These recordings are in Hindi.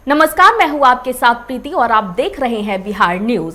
नमस्कार, मैं हूं आपके साथ प्रीति और आप देख रहे हैं बिहार न्यूज।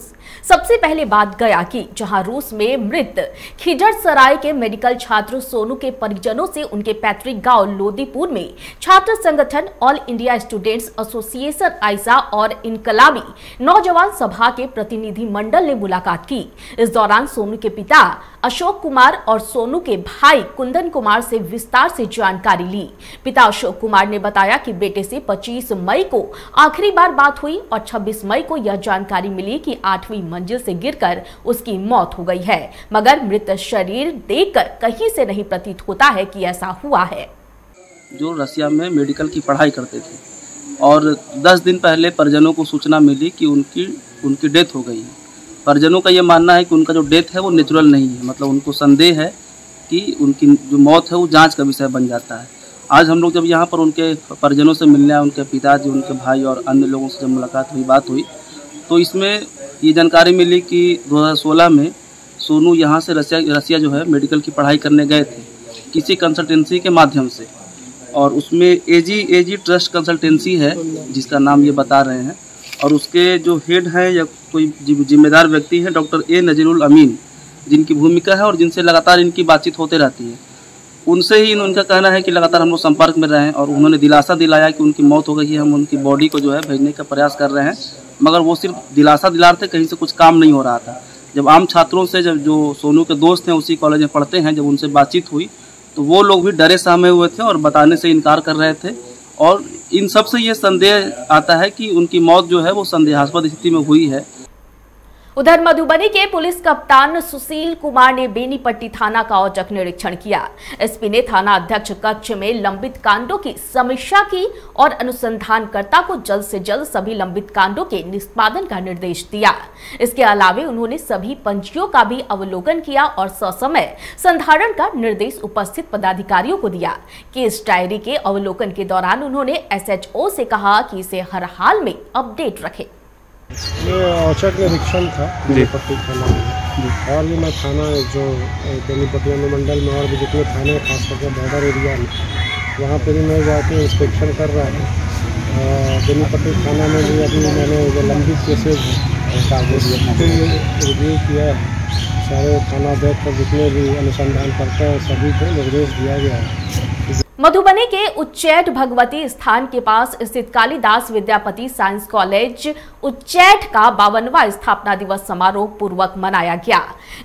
सबसे पहले बात गया की, जहां रूस में मृत खिजरसराय के मेडिकल छात्र सोनू के परिजनों से उनके पैतृक गांव लोदीपुर में छात्र संगठन ऑल इंडिया स्टूडेंट्स एसोसिएशन आइसा और इनकलाबी नौजवान सभा के प्रतिनिधि मंडल ने मुलाकात की। इस दौरान सोनू के पिता अशोक कुमार और सोनू के भाई कुंदन कुमार से विस्तार से जानकारी ली। पिता अशोक कुमार ने बताया कि बेटे से 25 मई को आखिरी बार बात हुई और 26 मई को यह जानकारी मिली कि 8वीं मंजिल से गिरकर उसकी मौत हो गई है, मगर मृत शरीर देखकर कहीं से नहीं प्रतीत होता है कि ऐसा हुआ है। जो रसिया में मेडिकल की पढ़ाई करते थे और 10 दिन पहले परिजनों को सूचना मिली कि उनकी डेथ हो गई है। परिजनों का ये मानना है कि उनका जो डेथ है वो नेचुरल नहीं है, मतलब उनको संदेह है कि उनकी जो मौत है वो जांच का विषय बन जाता है। आज हम लोग जब यहाँ पर उनके परिजनों से मिलने आए, उनके पिताजी, उनके भाई और अन्य लोगों से जब मुलाकात हुई, बात हुई, तो इसमें ये जानकारी मिली कि 2016 में सोनू यहाँ से रसिया जो है मेडिकल की पढ़ाई करने गए थे किसी कंसल्टेंसी के माध्यम से, और उसमें एजी ट्रस्ट कंसल्टेंसी है जिसका नाम ये बता रहे हैं, और उसके जो हेड हैं या कोई जिम्मेदार व्यक्ति है डॉक्टर ए नजीरुल अमीन, जिनकी भूमिका है और जिनसे लगातार इनकी बातचीत होते रहती है। उनसे ही उनका कहना है कि लगातार हम लोग संपर्क में रहें, और उन्होंने दिलासा दिलाया कि उनकी मौत हो गई है, हम उनकी बॉडी को जो है भेजने का प्रयास कर रहे हैं, मगर वो सिर्फ दिलासा दिला रहे थे, कहीं से कुछ काम नहीं हो रहा था। जब आम छात्रों से, जब जो सोनू के दोस्त हैं उसी कॉलेज में पढ़ते हैं, जब उनसे बातचीत हुई तो वो लोग भी डरे सहमे हुए थे और बताने से इनकार कर रहे थे, और इन सब से ये संदेह आता है कि उनकी मौत जो है वो संदेहास्पद स्थिति में हुई है। उधर मधुबनी के पुलिस कप्तान सुशील कुमार ने बेनीपट्टी थाना का औचक निरीक्षण किया। एसपी ने थाना अध्यक्ष कक्ष में लंबित कांडों की समीक्षा की और अनुसंधानकर्ता को जल्द से जल्द सभी लंबित कांडों के निष्पादन का निर्देश दिया। इसके अलावा उन्होंने सभी पंजियों का भी अवलोकन किया और ससमय संधारण का निर्देश उपस्थित पदाधिकारियों को दिया। केस डायरी के अवलोकन के दौरान उन्होंने एसएचओ से कहा कि इसे हर हाल में अपडेट रखे। ये औचक निरीक्षण था बेनीपट्टी थाना में, और भी मैं थाना जो बेनीपट्टी अनुमंडल में और भी जितने थाने खास करके बॉर्डर एरिया में, वहाँ पे भी मैं जाके इंस्पेक्शन कर रहा था। बेनीपट्टी थाना में भी अभी मैंने जो लंबी केसेज रिव्यू किया है, सारे थाना देख कर जितने भी अनुसंधान करते हैं सभी को निर्देश दिया गया है। मधुबनी के उच्चैठ भगवती स्थान के पास स्थित कालिदास विद्यापति साइंस कॉलेज उच्चैठ का 52वां स्थापना दिवस समारोह पूर्वक मनाया गया।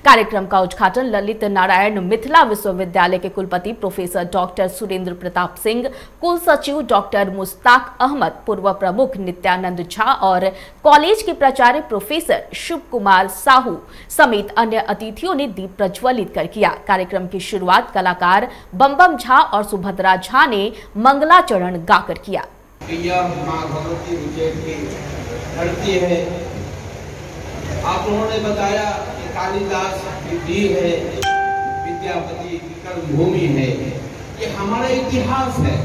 कार्यक्रम का उद्घाटन ललित नारायण मिथिला विश्वविद्यालय के कुलपति प्रोफेसर डॉक्टर सुरेंद्र प्रताप सिंह, कुल सचिव डॉक्टर मुश्ताक अहमद, पूर्व प्रमुख नित्यानंद झा और कॉलेज के प्राचार्य प्रोफेसर शिव कुमार साहू समेत अन्य अतिथियों ने दीप प्रज्वलित कर किया। कार्यक्रम की शुरुआत कलाकार बम झा और सुभद्रा झा ने मंगलाचरण गाकर किया। यह मां भगवती उज्जैन की धरती है। आप लोगों ने बताया कि कालिदास विधि है, विद्यापति कर्म भूमि है, ये हमारा इतिहास है।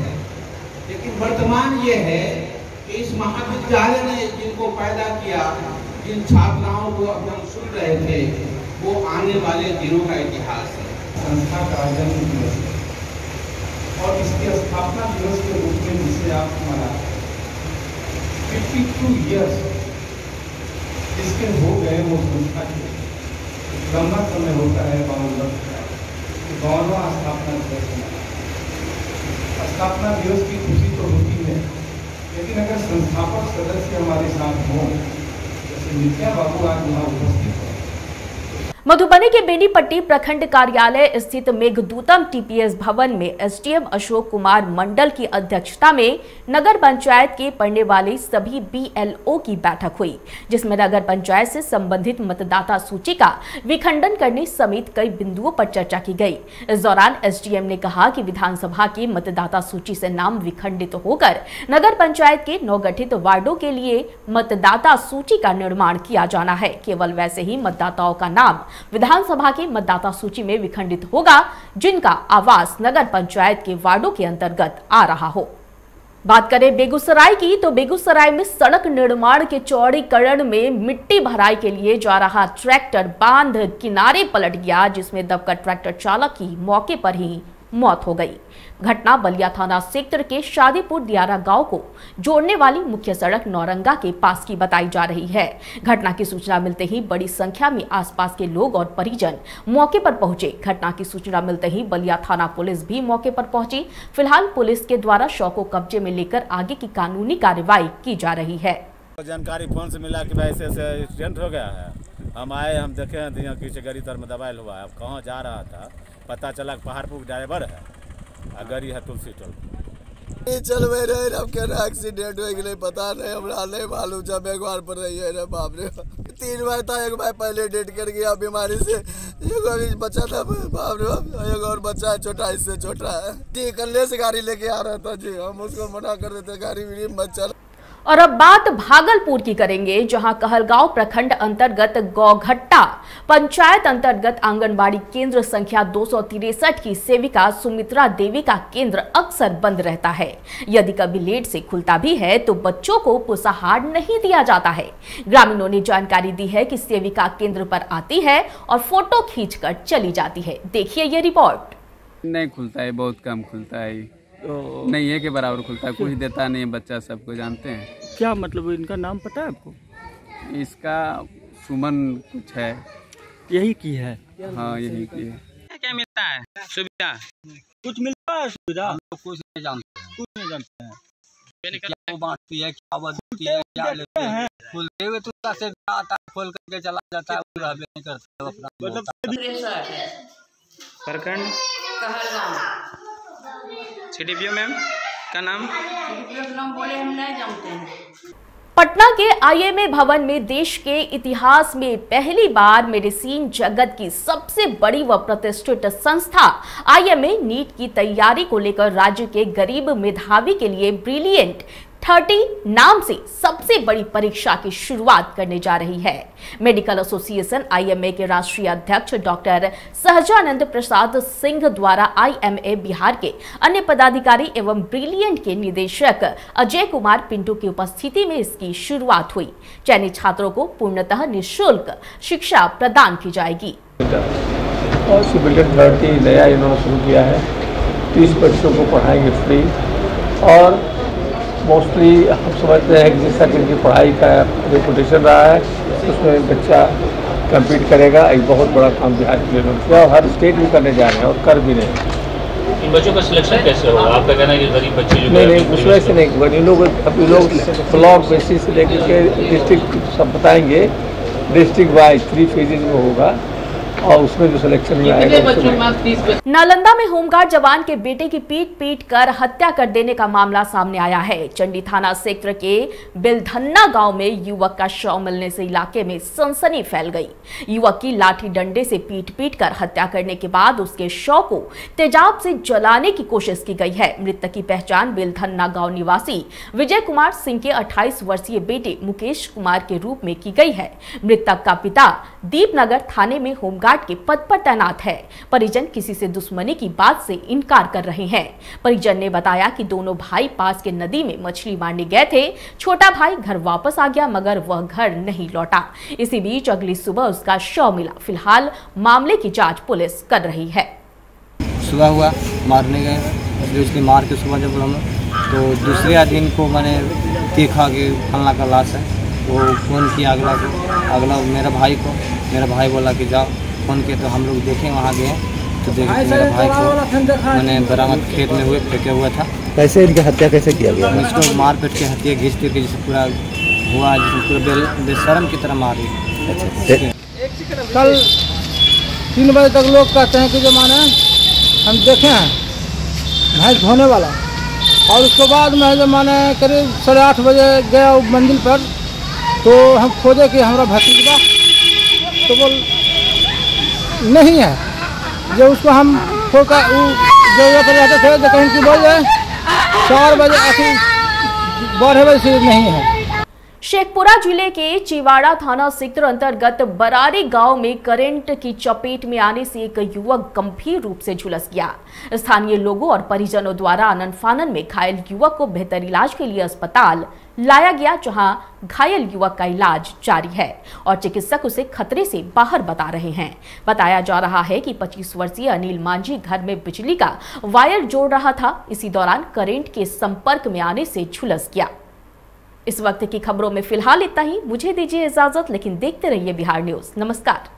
लेकिन वर्तमान ये है कि इस महाविद्यालय ने जिनको पैदा किया, जिन छात्राओं को अब हम सुन रहे थे, वो आने वाले दिनों का इतिहास है। संस्था का जन्म दिवस और इसके स्थापना दिवस के रूप में जिसे आप हमारा 52 ईयर्स इसके हो गए, वो संस्था के लंबा समय होता है 52वां स्थापना दिवस। स्थापना दिवस की खुशी तो होती है, लेकिन अगर संस्थापक सदस्य हमारे साथ हों, जैसे नित्या बाबू आज यहाँ उपस्थित है। मधुबनी के बेनीपट्टी प्रखंड कार्यालय स्थित मेघदूतम टीपीएस भवन में एसडीएम अशोक कुमार मंडल की अध्यक्षता में नगर पंचायत के पढ़ने वाले सभी बीएलओ की बैठक हुई, जिसमें नगर पंचायत से संबंधित मतदाता सूची का विखंडन करने समेत कई बिंदुओं पर चर्चा की गई। इस दौरान एसडीएम ने कहा कि विधानसभा की मतदाता सूची से नाम विखंडित होकर नगर पंचायत के नवगठित वार्डों के लिए मतदाता सूची का निर्माण किया जाना है। केवल वैसे ही मतदाताओं का नाम विधानसभा की मतदाता सूची में विखंडित होगा जिनका आवास नगर पंचायत के वार्डों के अंतर्गत आ रहा हो। बात करें बेगूसराय की, तो बेगूसराय में सड़क निर्माण के चौड़ीकरण में मिट्टी भराई के लिए जा रहा ट्रैक्टर बांध किनारे पलट गया, जिसमें दबकर ट्रैक्टर चालक की मौके पर ही मौत हो गई। घटना बलिया थाना क्षेत्र के शादीपुर दियारा गांव को जोड़ने वाली मुख्य सड़क नौरंगा के पास की बताई जा रही है। घटना की सूचना मिलते ही बड़ी संख्या में आसपास के लोग और परिजन मौके पर पहुंचे। घटना की सूचना मिलते ही बलिया थाना पुलिस भी मौके पर पहुंची। फिलहाल पुलिस के द्वारा शव को कब्जे में लेकर आगे की कानूनी कार्रवाई की जा रही है। जानकारी फोन से मिला कि भाई ऐसे एक्सीडेंट हो गया है। हम आए, हम देखे हैं यहाँ पीछे गाड़ी तर में दबायल हुआ है। अब कहाँ जा रहा था पता चला पहाड़पुर ड्राइवर है और गाड़ी है तुलसी टोल। चल रहे अब क्या एक्सीडेंट हो गए पता नहीं, हमरा नहीं मालूम। जब एक बार पर रही है बाप रे, 3 बार था। एक बार पहले डेट कर गया बीमारी से, एक अभी बच्चा था बाप रे बाप, एक और बच्चा है छोटा, इससे छोटा है जी। कल्ले से गाड़ी लेके आ रहा था जी, हम उसको मना कर देते गाड़ी मत चल। और अब बात भागलपुर की करेंगे, जहां कहलगांव प्रखंड अंतर्गत गौघट्टा पंचायत अंतर्गत आंगनबाड़ी केंद्र संख्या 263 की सेविका सुमित्रा देवी का केंद्र अक्सर बंद रहता है। यदि कभी लेट से खुलता भी है तो बच्चों को पुष्टाहार नहीं दिया जाता है। ग्रामीणों ने जानकारी दी है कि सेविका केंद्र पर आती है और फोटो खींचकर चली जाती है। देखिए ये रिपोर्ट। नहीं खुलता है, बहुत कम खुलता है, तो नहीं है के बराबर खुलता है, कोई देता नहीं है। बच्चा सबको जानते हैं। क्या मतलब इनका नाम पता है आपको? इसका सुमन कुछ है, यही की है। हाँ यही की है। क्या मिलता है सुविधा? कुछ मिलता है सुविधा? हम लोग कुछ नहीं जानते, कुछ नहीं जानते हैं। क्या बांटती है, क्या बदलती है, क्या लेते हैं। खुलते हुए तो से आता खोल करके चला जाता है, नहीं करता अपना। प्रखंड सीडीपीओ मैम का नाम बोले, हम नहीं जानते हैं। पटना के आईएमए भवन में देश के इतिहास में पहली बार मेडिसिन जगत की सबसे बड़ी व प्रतिष्ठित संस्था आईएमए नीट की तैयारी को लेकर राज्य के गरीब मेधावी के लिए ब्रिलियंट 30 नाम से सबसे बड़ी परीक्षा की शुरुआत करने जा रही है। मेडिकल एसोसिएशन आईएमए के राष्ट्रीय अध्यक्ष डॉक्टर सहजानंद प्रसाद सिंह द्वारा आईएमए बिहार के अन्य पदाधिकारी एवं ब्रिलियंट के निदेशक अजय कुमार पिंटू की उपस्थिति में इसकी शुरुआत हुई। चयनित छात्रों को पूर्णतः निःशुल्क शिक्षा प्रदान की जाएगी। और ब्रिलियंट 30 नया इन्होंने शुरू किया है। 30 बच्चों को पढ़ाएंगे फ्री, और मोस्टली हम समझते हैं कि जिस तरह की पढ़ाई का रेपुटेशन रहा है उसमें बच्चा कम्पीट करेगा। एक बहुत बड़ा काम बिहार के लिए किया और हर स्टेट भी करने जा रहे हैं और कर भी रहे हैं। इन बच्चों का सिलेक्शन कैसे होगा? आपका कहना है कि गरीब बच्चे जो नहीं उस वजह से नहीं, गरीब लोग अभी लोग ब्लॉक बेसिस से लेकर के डिस्ट्रिक्ट सब बताएंगे। डिस्ट्रिक्ट वाइज 3 फेजेज में होगा और उसमें जो सिलेक्शन में आएगा। नालंदा में होमगार्ड जवान के बेटे की पीट कर हत्या कर देने का मामला सामने आया है। चंडी थाना क्षेत्र के बिलधन्ना गांव में युवक का शव मिलने से इलाके में सनसनी फैल गई। युवक की लाठी डंडे से पीट कर हत्या करने के बाद उसके शव को तेजाब से जलाने की कोशिश की गई है। मृतक की पहचान बिलधन्ना गांव निवासी विजय कुमार सिंह के 28 वर्षीय बेटे मुकेश कुमार के रूप में की गई है। मृतक का पिता दीपनगर थाने में होमगार्ड के पद पर तैनात है। परिजन किसी से दुश्मनी की बात से इनकार कर रहे हैं। परिजन ने बताया कि दोनों भाई पास के नदी में मछली मारने गए थे। छोटा भाई घर वापस आ गया मगर वह घर नहीं लौटा। इसी बीच अगली सुबह उसका शव मिला। फिलहाल मामले की जांच पुलिस कर रही है। सुबह हुआ मारने गए, उसकी मार के सुबह जब हम तो दूसरे दिन को मैंने देखा कि फलना का लाश है। वो फ़ोन किया अगला मेरा भाई बोला कि जाओ। फ़ोन किया तो हम लोग देखें, वहाँ गए तो देखे मेरे भाई को मैंने बरामद खेत में हुए फेंके हुआ था। कैसे इनकी हत्या कैसे किया गया? इसको मार पीट के हत्या घींच के जैसे पूरा हुआ, जिसमें पूरा बेशर्म की तरह मारी। कल 3 बजे तक लोग कहते हैं कि जो माने हम देखे हैं भैंस धोने वाला, और उसके बाद में जो माने करीब 8:30 बजे गया मंदिर पर, तो हम खोजे कि हमारा भतीजा, तो बोल नहीं है। जो उसको हम खोका जो पर रहते थे जो कहीं की बोल जाए 4 बजे 12 बजे से नहीं है। शेखपुरा जिले के चिवाड़ा थाना क्षेत्र अंतर्गत बरारी गांव में करंट की चपेट में आने से एक युवक गंभीर रूप से झुलस गया। स्थानीय लोगों और परिजनों द्वारा आनन फानन में घायल युवक को बेहतर इलाज के लिए अस्पताल लाया गया, जहां घायल युवक का इलाज जारी है और चिकित्सक उसे खतरे से बाहर बता रहे हैं। बताया जा रहा है कि 25 वर्षीय अनिल मांझी घर में बिजली का वायर जोड़ रहा था। इसी दौरान करंट के संपर्क में आने से झुलस गया। इस वक्त की खबरों में फिलहाल इतना ही। मुझे दीजिए इजाजत, लेकिन देखते रहिए बिहार न्यूज। नमस्कार।